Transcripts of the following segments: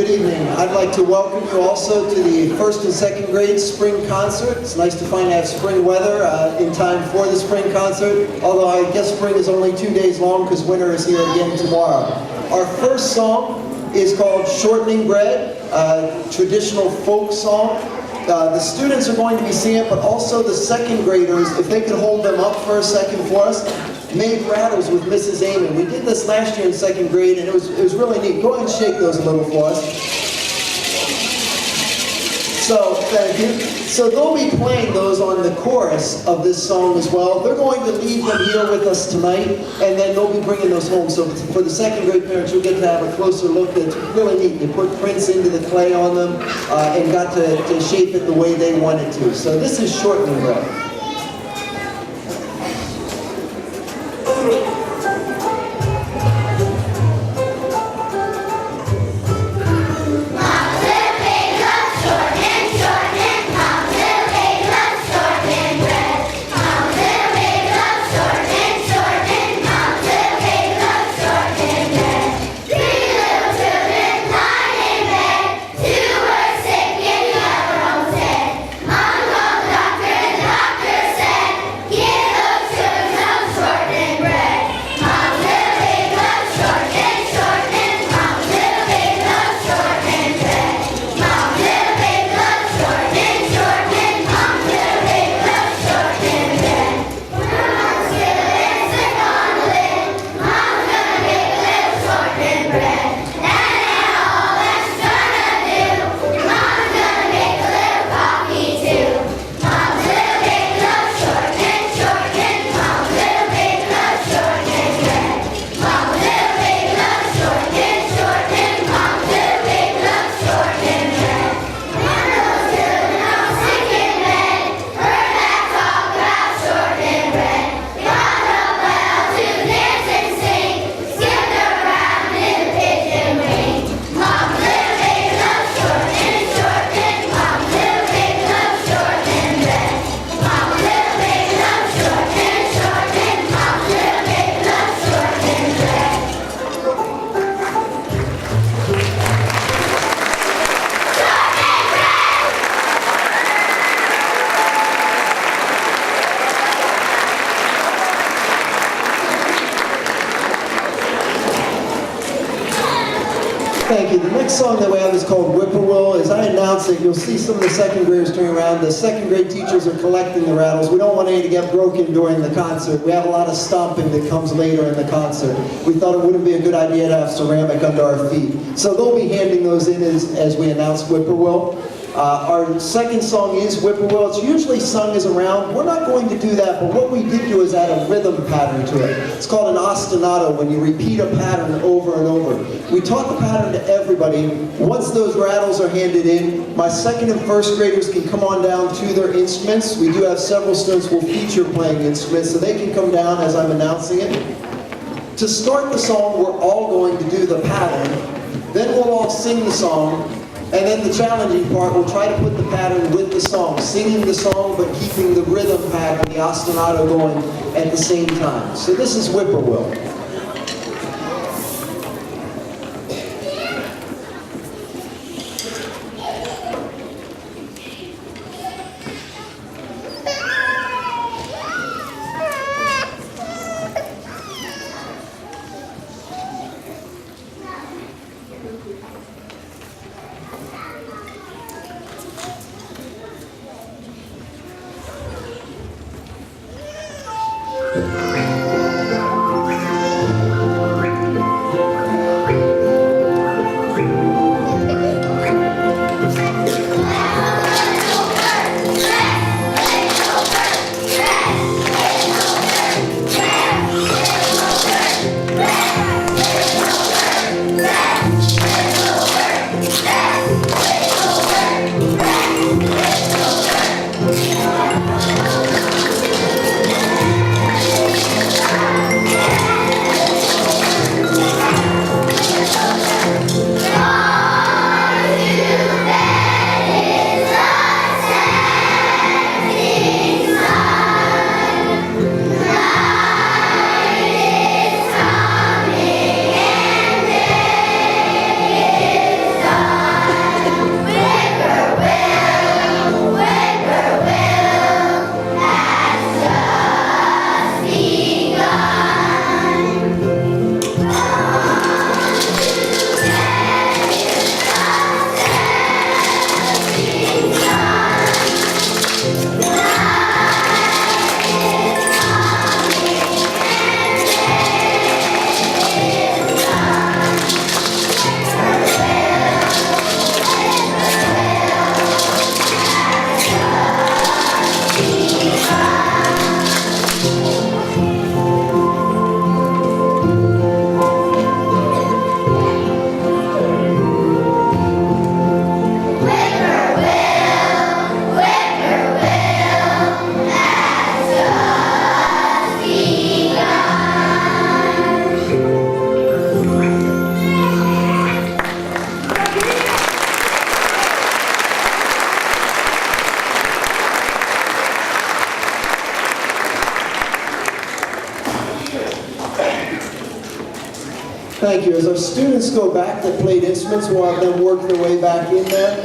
good evening. I'd like to welcome you also to the first and second grade spring concert. It's nice to finally have spring weather in time for the spring concert, although I guess spring is only 2 days long because winter is here again tomorrow. Our first song is called Shortening Bread, a traditional folk song. The students are going to be singing it, but also the second graders, if they could hold them up for a second for us, made rattles with Mrs. Amon. We did this last year in second grade, and it was really neat. Go ahead and shake those a little for us. So, thank you. So they'll be playing those on the chorus of this song as well. They're going to leave them here with us tonight, and then they'll be bringing those home. So for the second grade parents, you'll get to have a closer look. It's really neat. They put prints into the clay on them and got to shape it the way they wanted to. So this is Shortening Bread. Thank you. The next song that we have is called Whippoorwill. As I announce it, you'll see some of the second graders turning around. The second grade teachers are collecting the rattles. We don't want any to get broken during the concert. We have a lot of stomping that comes later in the concert. We thought it wouldn't be a good idea to have ceramic under our feet. So they'll be handing those in as we announce Whippoorwill. Our second song is Whippoorwill. It's usually sung as a round. We're not going to do that, but what we did do is add a rhythm pattern to it. It's called an ostinato, when you repeat a pattern over and over. We taught the pattern to everybody. Once those rattles are handed in, my second and first graders can come on down to their instruments. We do have several students who will feature playing instruments, so they can come down as I'm announcing it. To start the song, we're all going to do the pattern. Then we'll all sing the song. And then the challenging part, we'll try to put the pattern with the song, singing the song but keeping the rhythm pattern, the ostinato, going at the same time. So this is Whippoorwill. Thank you. As our students go back that played instruments, we'll have them work their way back in there.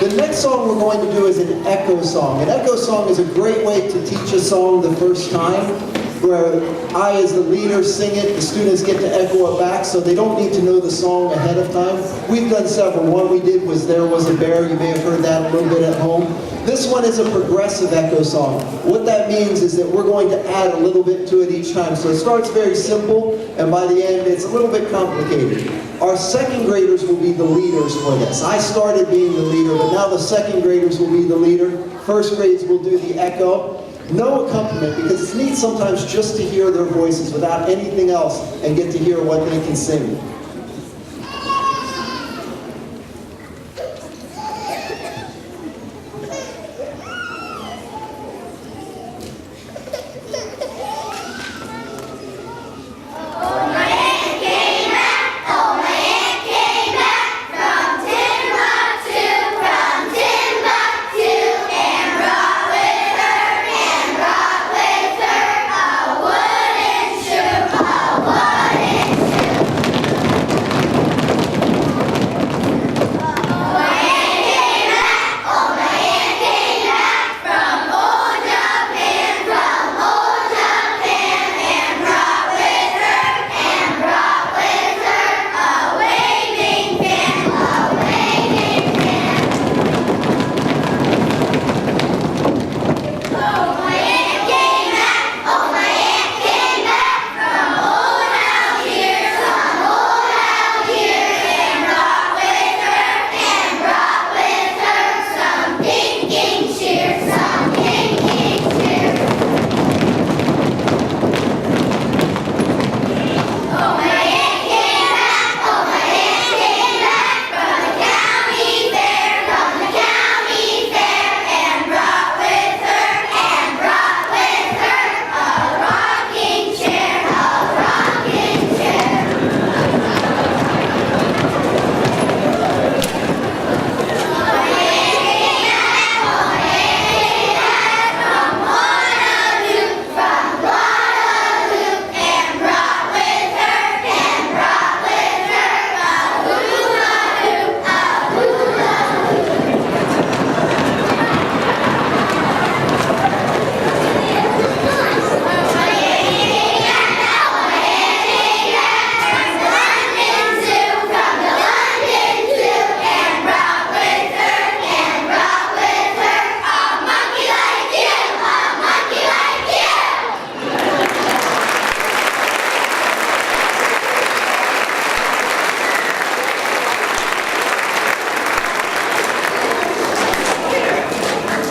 The next song we're going to do is an echo song. An echo song is a great way to teach a song the first time, where I, as the leader, sing it, the students get to echo it back, so they don't need to know the song ahead of time. We've done several. One we did was There Was a Bear. You may have heard that a little bit at home. This one is a progressive echo song. What that means is that we're going to add a little bit to it each time. So it starts very simple, and by the end it's a little bit complicated. Our second graders will be the leaders for this. I started being the leader, but now the second graders will be the leader. First grades will do the echo. No accompaniment, because it's neat sometimes just to hear their voices without anything else and get to hear what they can sing.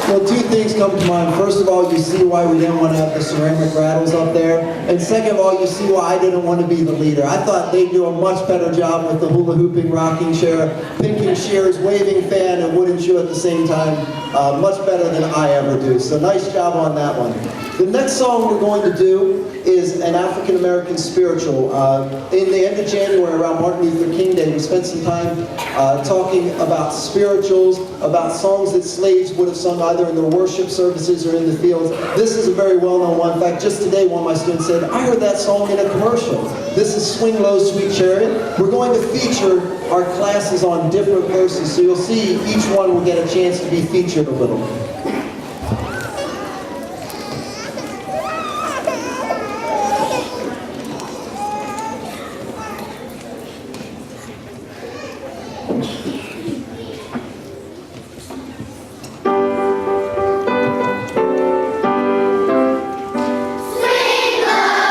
Well, two things come to mind. First of all, you see why we didn't want to have the ceramic rattles up there. And second of all, you see why I didn't want to be the leader. I thought they'd do a much better job with the hula hooping, rocking chair, pinking shears, waving fan, and wooden shoe at the same time. Much better than I ever do. So nice job on that one. The next song we're going to do is an African American spiritual. In the end of January, around Martin Luther King Day, we spent some time talking about spirituals, about songs that slaves would have sung either in their worship services or in the fields. This is a very well-known one. In fact, just today, one of my students said, I heard that song in a commercial. This is Swing Low, Sweet Chariot. We're going to feature our classes on different verses, so you'll see each one will get a chance to be featured a little. Swing low.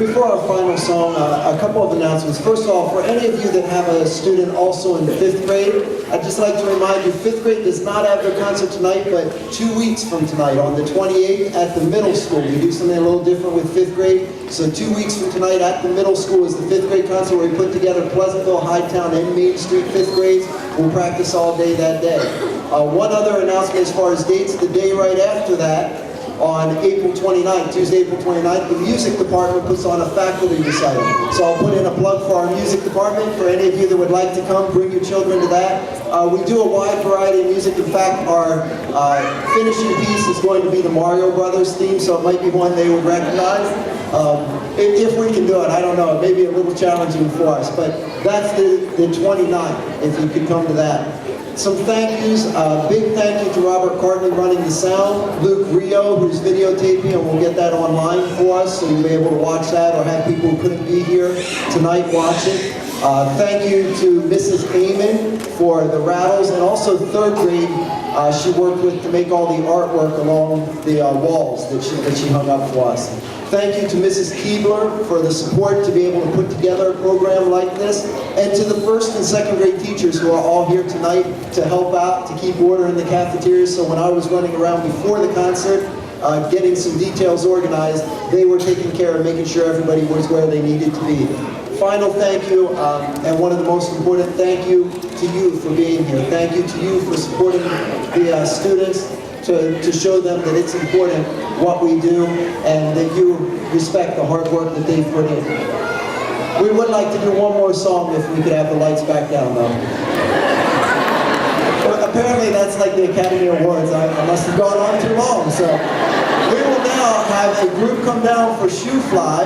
Before our final song, a couple of announcements. First of all, for any of you that have a student also in 5th grade, I'd just like to remind you, 5th grade does not have their concert tonight, but 2 weeks from tonight, on the 28th at the middle school. We do something a little different with 5th grade. So 2 weeks from tonight at the middle school is the 5th grade concert where we put together Pleasantville, Hightown, and Main Street 5th grades. We'll practice all day that day. One other announcement as far as dates, the day right after that, on April 29th, Tuesday, April 29th, the music department puts on a faculty recital. So I'll put in a plug for our music department. For any of you that would like to come, bring your children to that. We do a wide variety of music. In fact, our finishing piece is going to be the Mario Brothers theme, so it might be one they would recognize. If we can do it, I don't know. It may be a little challenging for us, but that's the 29th, if you could come to that. Some thank yous, big thank you to Robert Cartney running the sound, Luke Rio, who's videotaping, and we'll get that online for us, so you'll be able to watch that, or have people who couldn't be here tonight watch it. Thank you to Mrs. Amon for the rattles, and also 3rd grade, she worked with to make all the artwork along the walls that she hung up for us. Thank you to Mrs. Keebler for the support to be able to put together a program like this, and to the 1st and 2nd grade teachers who are all here tonight to help out, to keep order in the cafeteria. So when I was running around before the concert, getting some details organized, they were taking care of making sure everybody was where they needed to be. Final thank you, and one of the most important, thank you to you for being here. Thank you to you for supporting the students, to show them that it's important what we do and that you respect the hard work that they've put in. We would like to do one more song if we could have the lights back down, though. But apparently that's like the Academy Awards. I must have gone on too long. So we will now have a group come down for Shoe Fly.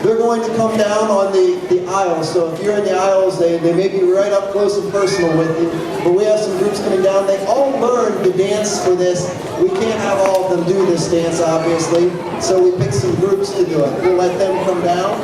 They're going to come down on the aisles, so if you're in the aisles, they may be right up close and personal with you. But we have some groups coming down. They all learned the dance for this. We can't have all of them do this dance, obviously, so we picked some groups to do it. We'll let them come down.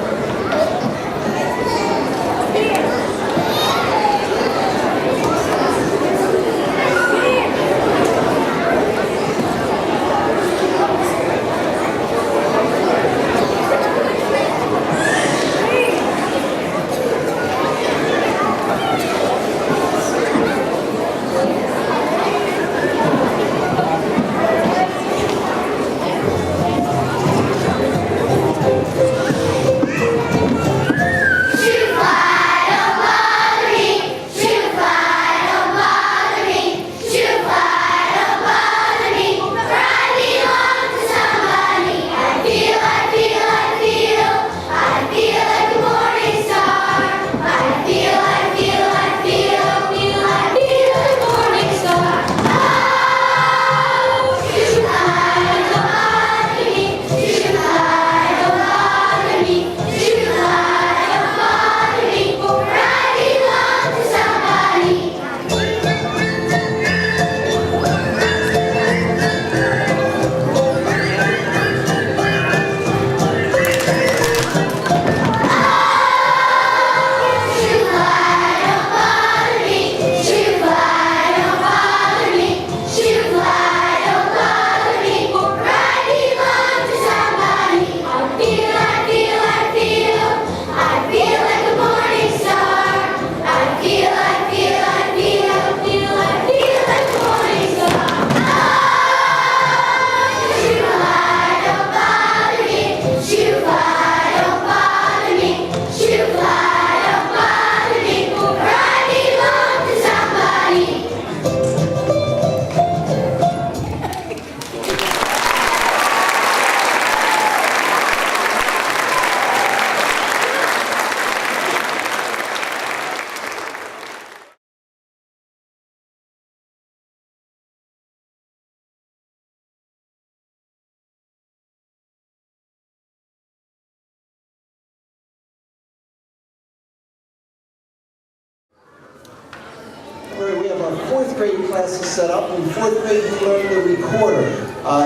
We have our 4th grade classes set up. In 4th grade, we learn the recorder.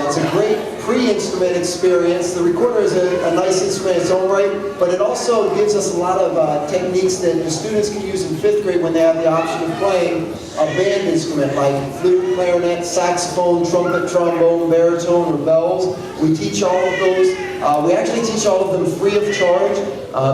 It's a great free instrument experience. The recorder is a nice instrument in its own right, but it also gives us a lot of techniques that the students can use in 5th grade when they have the option of playing a band instrument like flute, clarinet, saxophone, trumpet, trombone, baritone, or bells. We teach all of those. We actually teach all of them free of charge.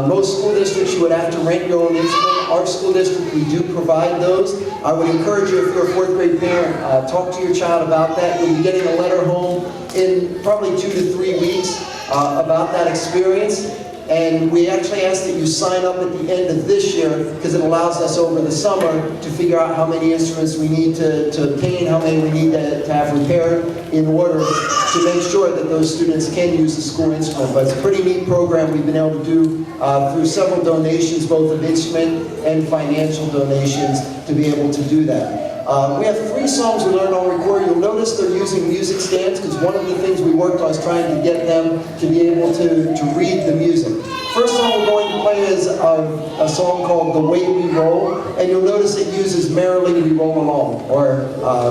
Most school districts you would have to rent your own instrument. Our school district, we do provide those. I would encourage you, if you're a 4th grade parent, talk to your child about that. You'll be getting a letter home in probably 2 to 3 weeks about that experience. And we actually ask that you sign up at the end of this year because it allows us over the summer to figure out how many instruments we need to obtain, how many we need to have repaired in order to make sure that those students can use the school instrument. But it's a pretty neat program we've been able to do through several donations, both of instrument and financial donations, to be able to do that. We have 3 songs we learned on record. You'll notice they're using music stands because one of the things we worked on is trying to get them to be able to read the music. First song we're going to play is a song called The Way We Roll, and you'll notice it uses Merrily We Roll Along, or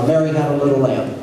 Mary Had a Little Lamb.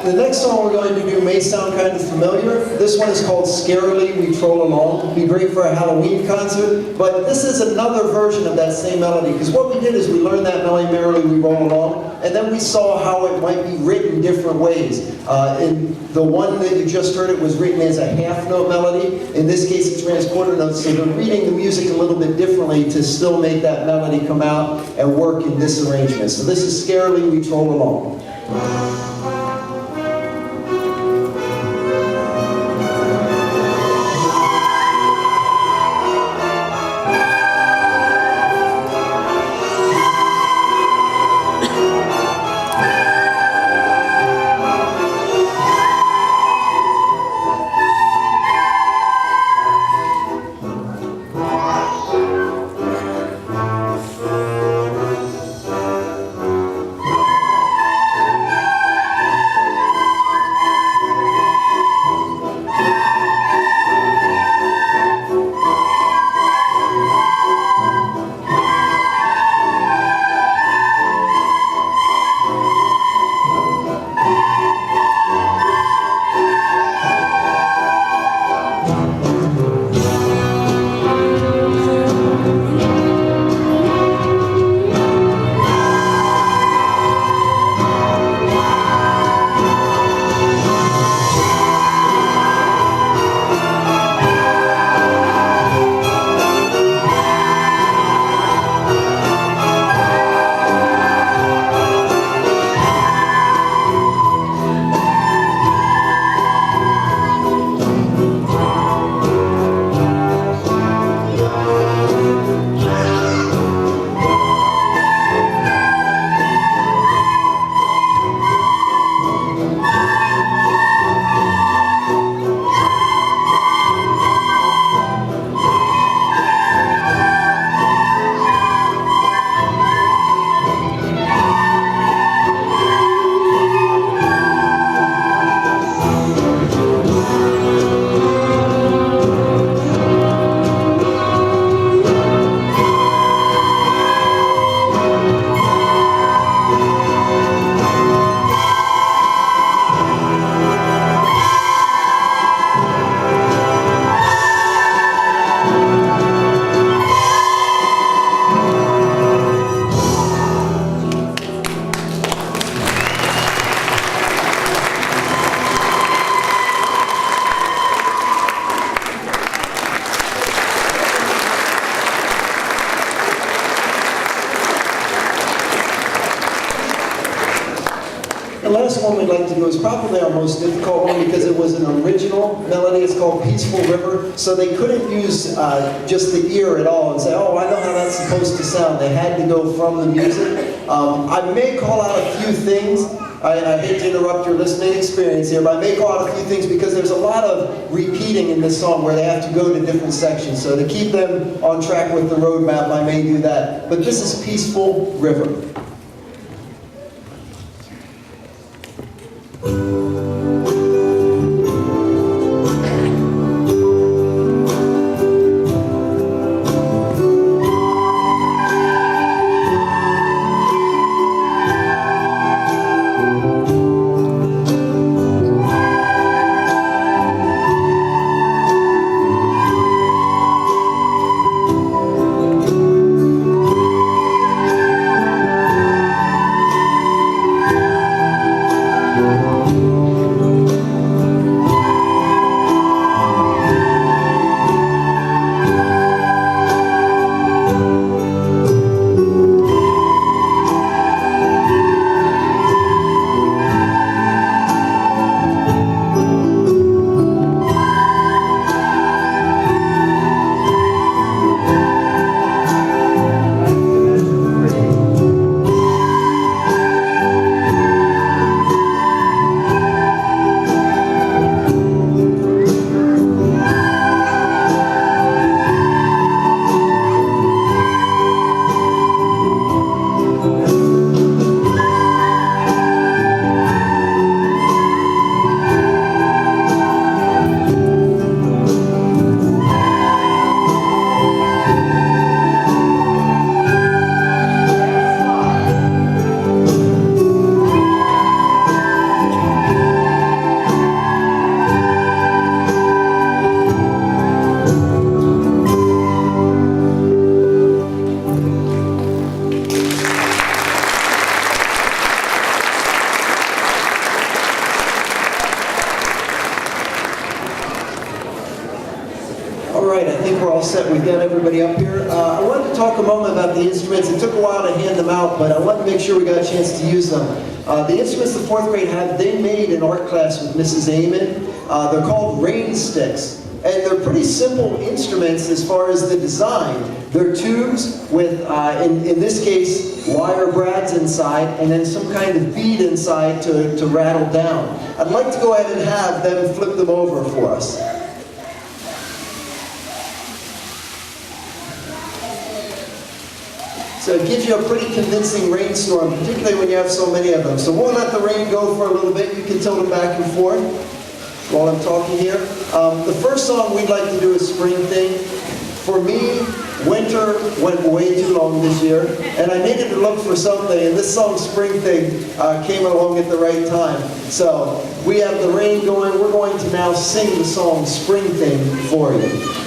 The next song we're going to do may sound kind of familiar. This one is called Scarily We Troll Along. It'd be great for a Halloween concert, but this is another version of that same melody, because what we did is we learned that melody, Merrily We Roll Along, and then we saw how it might be written different ways. In the one that you just heard, it was written as a half-note melody. In this case, it's ran as quarter notes, so they're reading the music a little bit differently to still make that melody come out and work in this arrangement. So this is Scarily We Troll Along. one we'd like to do is probably our most difficult one because it was an original melody. It's called Peaceful River. So they couldn't use just the ear at all and say, oh, I know how that's supposed to sound. They had to go from the music. I may call out a few things. I hate to interrupt your listening experience here, but I may call out a few things because there's a lot of repeating in this song where they have to go to different sections. So to keep them on track with the roadmap, I may do that. But this is Peaceful River. We've got everybody up here. I wanted to talk a moment about the instruments. It took a while to hand them out, but I wanted to make sure we got a chance to use them. The instruments the fourth grade have, they made in art class with Mrs. Amon. They're called rain sticks. And they're pretty simple instruments as far as the design. They're tubes with, in this case, wire brads inside, and then some kind of bead inside to rattle down. I'd like to go ahead and have them flip them over for us. So it gives you a pretty convincing rainstorm, particularly when you have so many of them. So we'll let the rain go for a little bit. You can tilt them back and forth while I'm talking here. The first song we'd like to do is Spring Thing. For me, winter went way too long this year, and I needed to look for something, and this song, Spring Thing, came along at the right time. So we have the rain going. We're going to now sing the song Spring Thing for you.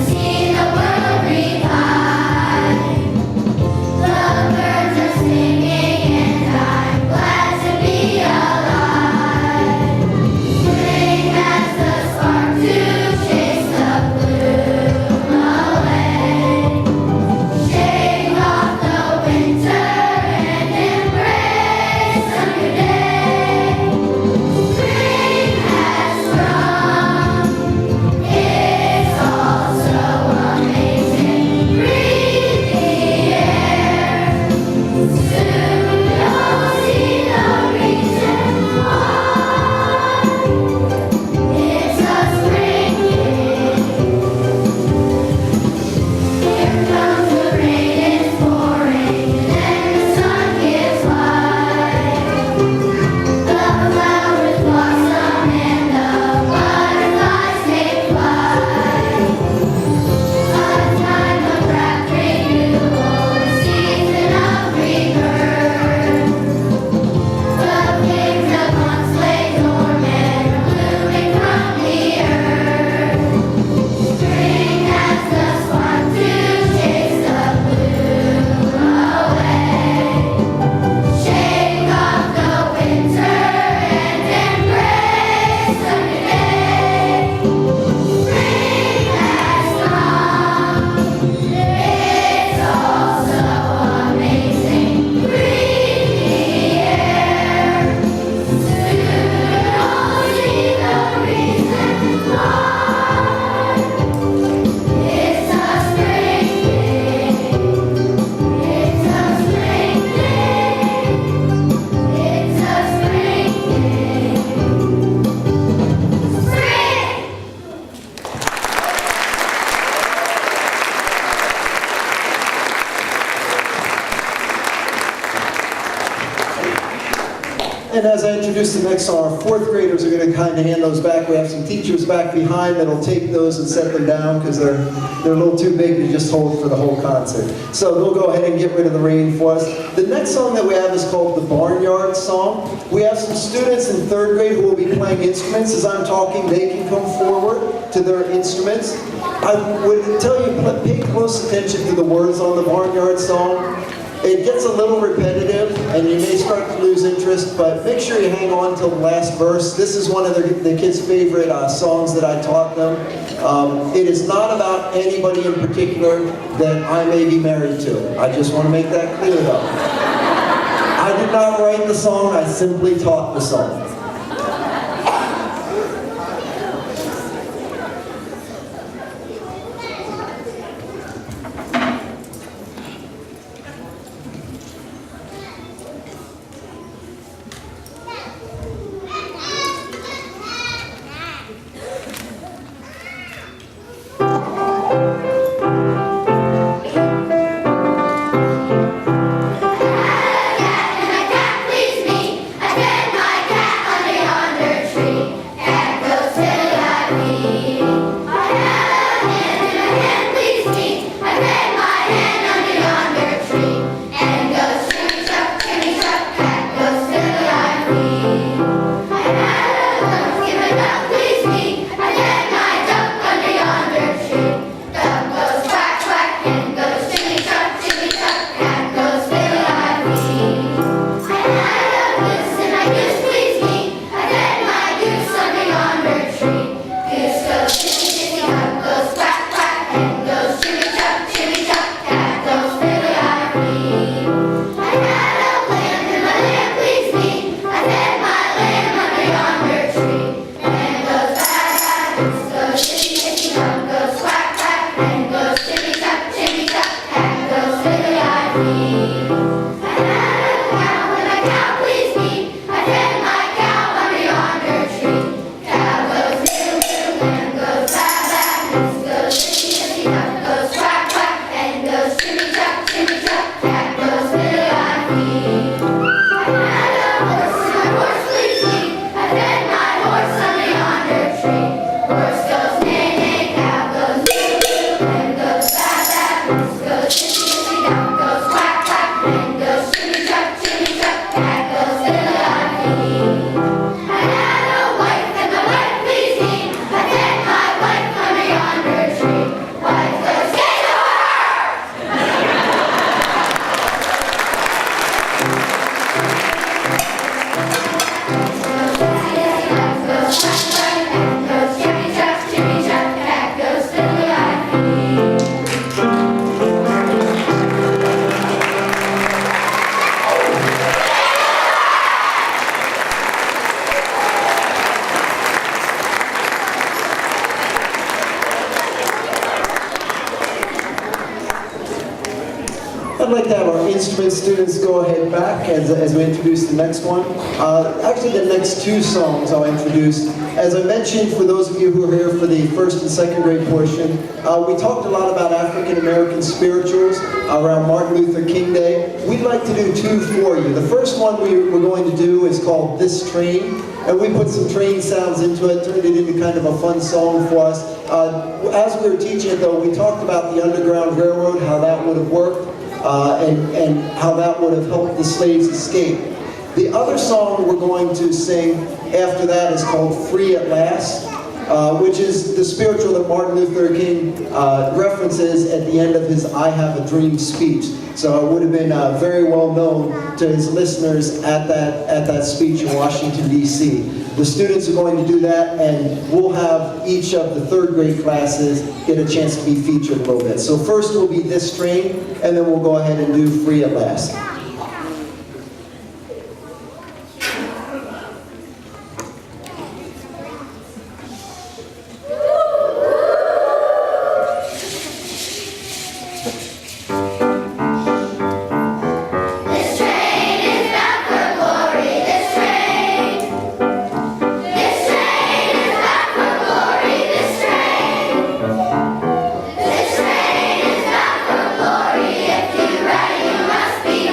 See the world revive. And as I introduce the next song, our fourth graders are going to kind of hand those back. We have some teachers back behind that'll take those and set them down because they're a little too big to just hold for the whole concert. So they'll go ahead and get rid of the rain for us. The next song that we have is called the Barnyard song. We have some students in third grade who will be playing instruments. As I'm talking, they can come forward to their instruments. I would tell you, pay close attention to the words on the Barnyard song. It gets a little repetitive, and you may start to lose interest, but make sure you hang on till the last verse. This is one of the kids' favorite songs that I taught them. It is not about anybody in particular that I may be married to. I just want to make that clear, though. I did not write the song, I simply taught the song. I'd like to have our instrument students go ahead back as we introduce the next one. Actually, the next two songs I'll introduce. As I mentioned, for those of you who are here for the first and second grade portion, we talked a lot about African American spirituals around Martin Luther King Day. We'd like to do two for you. The first one we're going to do is called This Train, and we put some train sounds into it, turned it into kind of a fun song for us. As we were teaching it, though, we talked about the Underground Railroad, how that would have worked. And how that would have helped the slaves escape. The other song we're going to sing after that is called Free at Last, which is the spiritual that Martin Luther King references at the end of his I Have a Dream speech. So it would have been very well known to his listeners at that speech in Washington, D.C. The students are going to do that, and we'll have each of the third grade classes get a chance to be featured a little bit. So first will be This Train, and then we'll go ahead and do Free at Last. Be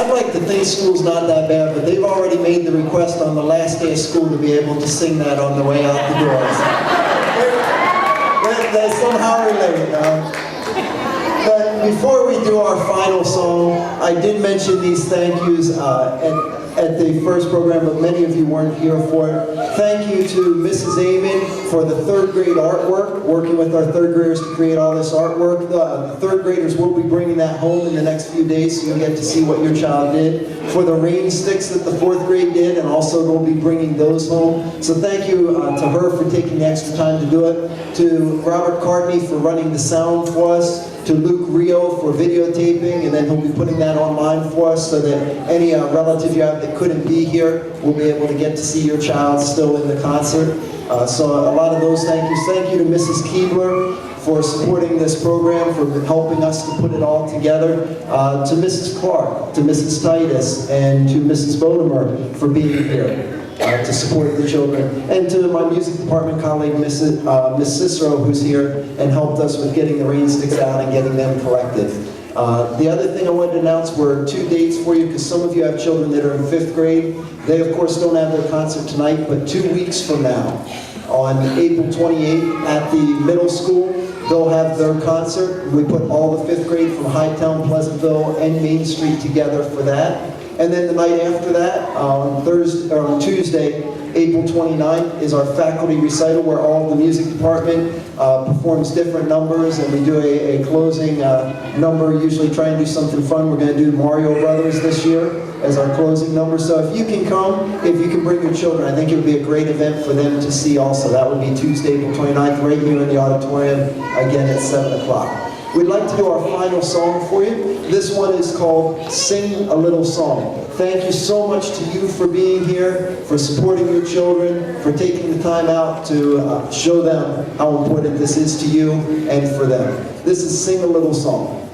I'd like to think school's not that bad, but they've already made the request on the last day of school to be able to sing that on the way out the doors. They somehow relate. But before we do our final song, I did mention these thank yous at the first program, but many of you weren't here for it. Thank you to Mrs. Amen for the third grade artwork, working with our third graders to create all this artwork. The third graders will be bringing that home in the next few days, so you'll get to see what your child did. For the rain sticks that the fourth grade did, and also they'll be bringing those home. So thank you to her for taking the extra time to do it. To Robert Cardney for running the sound for us. To Luke Rio for videotaping, and then he'll be putting that online for us so that any relative you have that couldn't be here will be able to get to see your child still in the concert. So a lot of those thank yous. Thank you to Mrs. Keebler for supporting this program, for helping us to put it all together. To Mrs. Clark, to Mrs. Titus, and to Mrs. Bodemer for being here. To support the children, and to my music department colleague, Miss Cicero, who's here and helped us with getting the rain sticks out and getting them collected. The other thing I wanted to announce were 2 dates for you, because some of you have children that are in 5th grade. They, of course, don't have their concert tonight, but 2 weeks from now, on April 28th at the middle school, they'll have their concert. We put all the 5th grade from Hightown, Pleasantville, and Main Street together for that. And then the night after that, on Tuesday, April 29th, is our faculty recital where all the music department performs different numbers, and we do a closing number, usually try and do something fun. We're going to do Mario Brothers this year as our closing number. So if you can come, if you can bring your children, I think it would be a great event for them to see also. That would be Tuesday, April 29th, right here in the auditorium, again at 7 o'clock. We'd like to do our final song for you. This one is called Sing a Little Song. Thank you so much to you for being here, for supporting your children, for taking the time out to show them how important this is to you and for them. This is Sing a Little Song.